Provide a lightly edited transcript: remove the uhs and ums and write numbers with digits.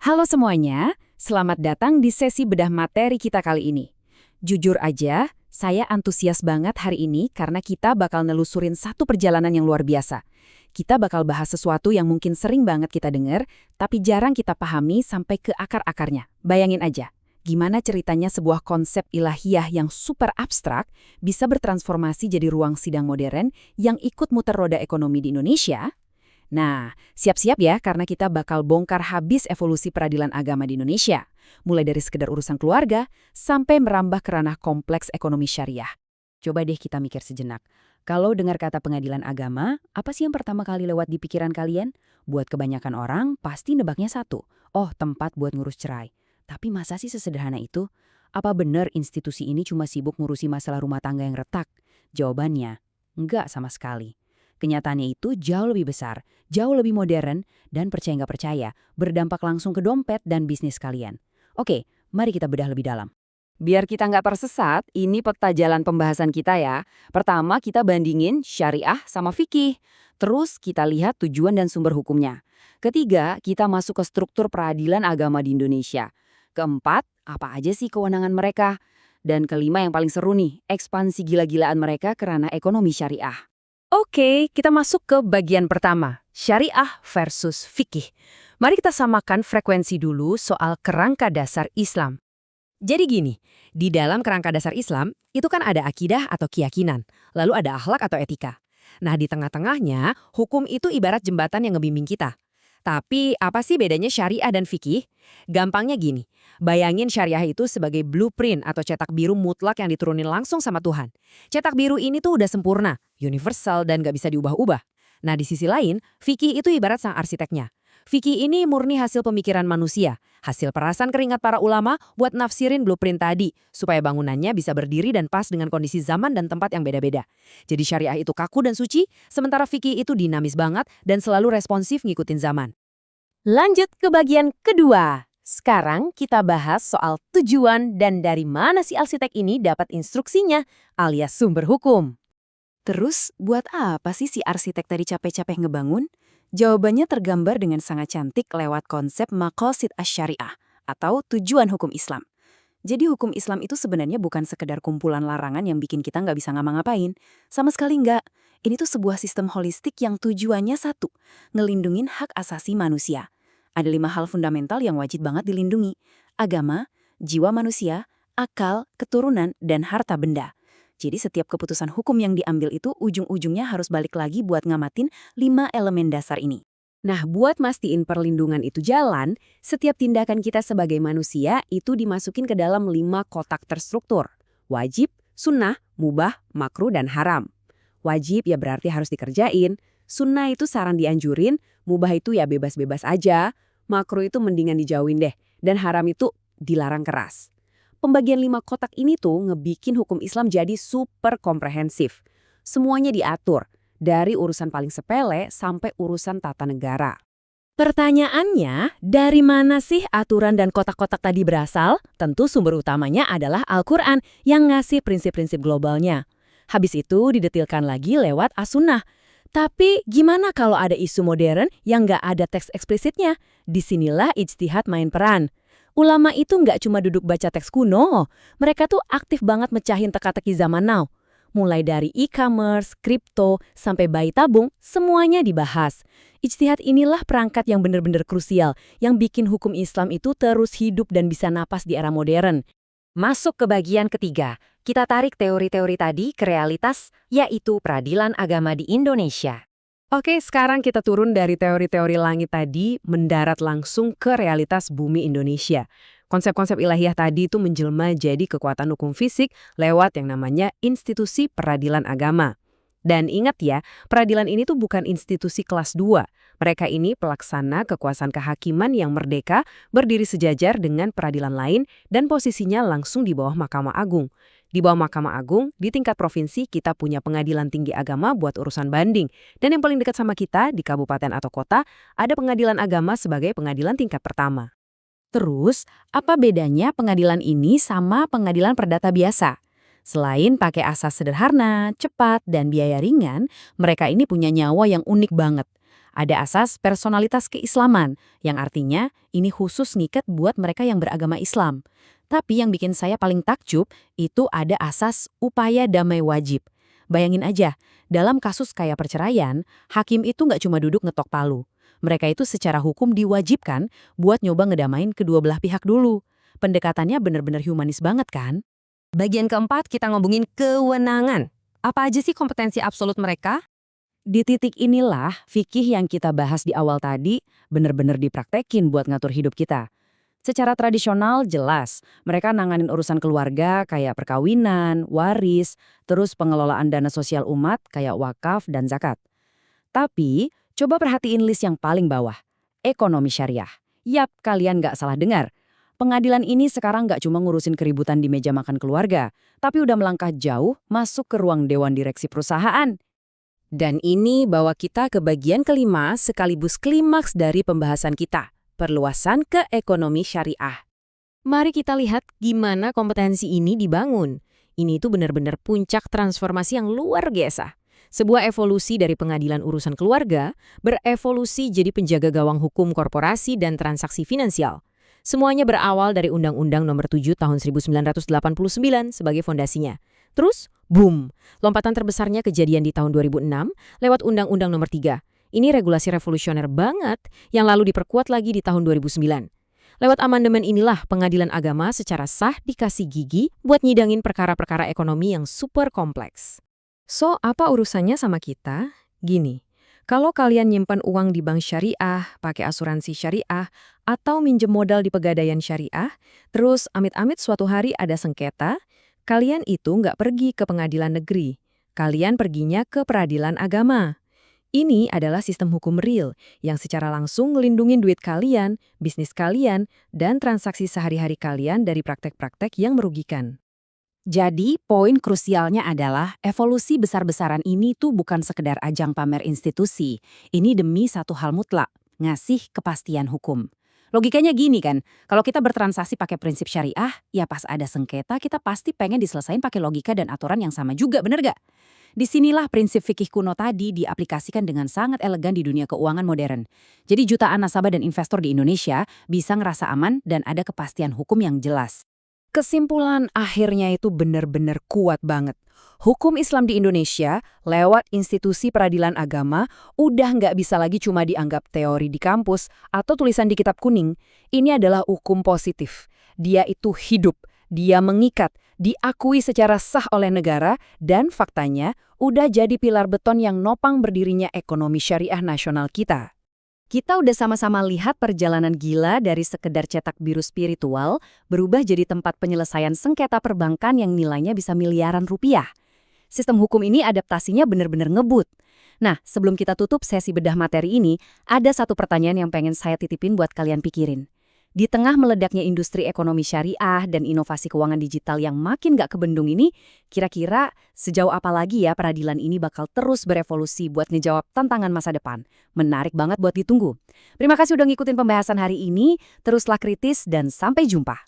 Halo semuanya, selamat datang di sesi bedah materi kita kali ini. Jujur aja, saya antusias banget hari ini karena kita bakal nelusurin satu perjalanan yang luar biasa. Kita bakal bahas sesuatu yang mungkin sering banget kita dengar, tapi jarang kita pahami sampai ke akar-akarnya. Bayangin aja, gimana ceritanya sebuah konsep ilahiyah yang super abstrak bisa bertransformasi jadi ruang sidang modern yang ikut muter roda ekonomi di Indonesia. Nah, siap-siap ya karena kita bakal bongkar habis evolusi peradilan agama di Indonesia. Mulai dari sekedar urusan keluarga, sampai merambah ke ranah kompleks ekonomi syariah. Coba deh kita mikir sejenak. Kalau dengar kata pengadilan agama, apa sih yang pertama kali lewat di pikiran kalian? Buat kebanyakan orang, pasti nebaknya satu. Oh, tempat buat ngurus cerai. Tapi masa sih sesederhana itu? Apa benar institusi ini cuma sibuk ngurusi masalah rumah tangga yang retak? Jawabannya, enggak sama sekali. Kenyataannya itu jauh lebih besar, jauh lebih modern, dan percaya nggak percaya, berdampak langsung ke dompet dan bisnis kalian. Oke, mari kita bedah lebih dalam. Biar kita nggak tersesat, ini peta jalan pembahasan kita ya. Pertama, kita bandingin syariah sama fikih. Terus kita lihat tujuan dan sumber hukumnya. Ketiga, kita masuk ke struktur peradilan agama di Indonesia. Keempat, apa aja sih kewenangan mereka? Dan kelima yang paling seru nih, ekspansi gila-gilaan mereka ke ranah ekonomi syariah. Oke, kita masuk ke bagian pertama, syariah versus fikih. Mari kita samakan frekuensi dulu soal kerangka dasar Islam. Jadi gini, di dalam kerangka dasar Islam, itu kan ada akidah atau keyakinan, lalu ada akhlak atau etika. Nah, di tengah-tengahnya, hukum itu ibarat jembatan yang ngebimbing kita. Tapi apa sih bedanya syariah dan fikih? Gampangnya gini, bayangin syariah itu sebagai blueprint atau cetak biru mutlak yang diturunin langsung sama Tuhan. Cetak biru ini tuh udah sempurna, universal dan gak bisa diubah-ubah. Nah di sisi lain, fikih itu ibarat sang arsiteknya. Fikih ini murni hasil pemikiran manusia, hasil perasan keringat para ulama buat nafsirin blueprint tadi, supaya bangunannya bisa berdiri dan pas dengan kondisi zaman dan tempat yang beda-beda. Jadi syariah itu kaku dan suci, sementara fikih itu dinamis banget dan selalu responsif ngikutin zaman. Lanjut ke bagian kedua. Sekarang kita bahas soal tujuan dan dari mana si arsitek ini dapat instruksinya, alias sumber hukum. Terus, buat apa sih si arsitek tadi capek-capek ngebangun? Jawabannya tergambar dengan sangat cantik lewat konsep maqasid asy-syariah atau tujuan hukum Islam. Jadi hukum Islam itu sebenarnya bukan sekedar kumpulan larangan yang bikin kita nggak bisa ngapa-ngapain. Sama sekali nggak. Ini tuh sebuah sistem holistik yang tujuannya satu, ngelindungin hak asasi manusia. Ada 5 hal fundamental yang wajib banget dilindungi. Agama, jiwa manusia, akal, keturunan, dan harta benda. Jadi setiap keputusan hukum yang diambil itu ujung-ujungnya harus balik lagi buat ngamatin 5 elemen dasar ini. Nah, buat mastiin perlindungan itu jalan, setiap tindakan kita sebagai manusia itu dimasukin ke dalam 5 kotak terstruktur. Wajib, sunnah, mubah, makruh, dan haram. Wajib ya berarti harus dikerjain, sunnah itu saran dianjurin, mubah itu ya bebas-bebas aja, makruh itu mendingan dijauhin deh, dan haram itu dilarang keras. Pembagian 5 kotak ini tuh ngebikin hukum Islam jadi super komprehensif. Semuanya diatur, dari urusan paling sepele sampai urusan tata negara. Pertanyaannya, dari mana sih aturan dan kotak-kotak tadi berasal? Tentu sumber utamanya adalah Al-Quran yang ngasih prinsip-prinsip globalnya. Habis itu didetilkan lagi lewat As-Sunnah. Tapi gimana kalau ada isu modern yang nggak ada teks eksplisitnya? Disinilah ijtihad main peran. Ulama itu nggak cuma duduk baca teks kuno, mereka tuh aktif banget mecahin teka-teki zaman now. Mulai dari e-commerce, kripto, sampai bayi tabung, semuanya dibahas. Ijtihad inilah perangkat yang benar-benar krusial, yang bikin hukum Islam itu terus hidup dan bisa napas di era modern. Masuk ke bagian ketiga, kita tarik teori-teori tadi ke realitas, yaitu peradilan agama di Indonesia. Oke, sekarang kita turun dari teori-teori langit tadi, mendarat langsung ke realitas bumi Indonesia. Konsep-konsep ilahiyah tadi itu menjelma jadi kekuatan hukum fisik lewat yang namanya institusi peradilan agama. Dan ingat ya, peradilan ini tuh bukan institusi kelas 2. Mereka ini pelaksana kekuasaan kehakiman yang merdeka, berdiri sejajar dengan peradilan lain, dan posisinya langsung di bawah Mahkamah Agung. Di bawah Mahkamah Agung, di tingkat provinsi kita punya pengadilan tinggi agama buat urusan banding. Dan yang paling dekat sama kita, di kabupaten atau kota, ada pengadilan agama sebagai pengadilan tingkat pertama. Terus, apa bedanya pengadilan ini sama pengadilan perdata biasa? Selain pakai asas sederhana, cepat, dan biaya ringan, mereka ini punya nyawa yang unik banget. Ada asas personalitas keislaman, yang artinya ini khusus ngikat buat mereka yang beragama Islam. Tapi yang bikin saya paling takjub, itu ada asas upaya damai wajib. Bayangin aja, dalam kasus kayak perceraian, hakim itu nggak cuma duduk ngetok palu. Mereka itu secara hukum diwajibkan buat nyoba ngedamain kedua belah pihak dulu. Pendekatannya bener-bener humanis banget kan? Bagian keempat kita ngomongin kewenangan. Apa aja sih kompetensi absolut mereka? Di titik inilah fikih yang kita bahas di awal tadi bener-bener dipraktekin buat ngatur hidup kita. Secara tradisional jelas, mereka nanganin urusan keluarga kayak perkawinan, waris, terus pengelolaan dana sosial umat kayak wakaf dan zakat. Tapi, coba perhatiin list yang paling bawah. Ekonomi syariah. Yap, kalian nggak salah dengar. Pengadilan ini sekarang nggak cuma ngurusin keributan di meja makan keluarga, tapi udah melangkah jauh masuk ke ruang dewan direksi perusahaan. Dan ini bawa kita ke bagian kelima sekaligus klimaks dari pembahasan kita, perluasan ke ekonomi syariah. Mari kita lihat gimana kompetensi ini dibangun. Ini tuh benar-benar puncak transformasi yang luar biasa. Sebuah evolusi dari pengadilan urusan keluarga berevolusi jadi penjaga gawang hukum korporasi dan transaksi finansial. Semuanya berawal dari Undang-Undang Nomor 7 Tahun 1989 sebagai fondasinya. Terus, boom, lompatan terbesarnya kejadian di tahun 2006 lewat Undang-Undang Nomor 3. Ini regulasi revolusioner banget yang lalu diperkuat lagi di tahun 2009. Lewat amandemen inilah pengadilan agama secara sah dikasih gigi buat nyidangin perkara-perkara ekonomi yang super kompleks. So, apa urusannya sama kita? Gini. Kalau kalian nyimpan uang di bank syariah, pakai asuransi syariah, atau minjem modal di pegadaian syariah, terus amit-amit suatu hari ada sengketa, kalian itu nggak pergi ke pengadilan negeri. Kalian perginya ke peradilan agama. Ini adalah sistem hukum real yang secara langsung ngelindungin duit kalian, bisnis kalian, dan transaksi sehari-hari kalian dari praktek-praktek yang merugikan. Jadi, poin krusialnya adalah evolusi besar-besaran ini tuh bukan sekedar ajang pamer institusi. Ini demi satu hal mutlak, ngasih kepastian hukum. Logikanya gini kan, kalau kita bertransaksi pakai prinsip syariah, ya pas ada sengketa kita pasti pengen diselesain pakai logika dan aturan yang sama juga, bener gak? Disinilah prinsip fikih kuno tadi diaplikasikan dengan sangat elegan di dunia keuangan modern. Jadi jutaan nasabah dan investor di Indonesia bisa ngerasa aman dan ada kepastian hukum yang jelas. Kesimpulan akhirnya itu benar-benar kuat banget. Hukum Islam di Indonesia lewat institusi peradilan agama udah nggak bisa lagi cuma dianggap teori di kampus atau tulisan di kitab kuning. Ini adalah hukum positif. Dia itu hidup, dia mengikat, diakui secara sah oleh negara, dan faktanya udah jadi pilar beton yang nopang berdirinya ekonomi syariah nasional kita. Kita udah sama-sama lihat perjalanan gila dari sekedar cetak biru spiritual berubah jadi tempat penyelesaian sengketa perbankan yang nilainya bisa miliaran rupiah. Sistem hukum ini adaptasinya benar-benar ngebut. Nah, sebelum kita tutup sesi bedah materi ini, ada satu pertanyaan yang pengen saya titipin buat kalian pikirin. Di tengah meledaknya industri ekonomi syariah dan inovasi keuangan digital yang makin gak kebendung ini, kira-kira sejauh apa lagi ya peradilan ini bakal terus berevolusi buat ngejawab tantangan masa depan? Menarik banget buat ditunggu. Terima kasih udah ngikutin pembahasan hari ini, teruslah kritis dan sampai jumpa.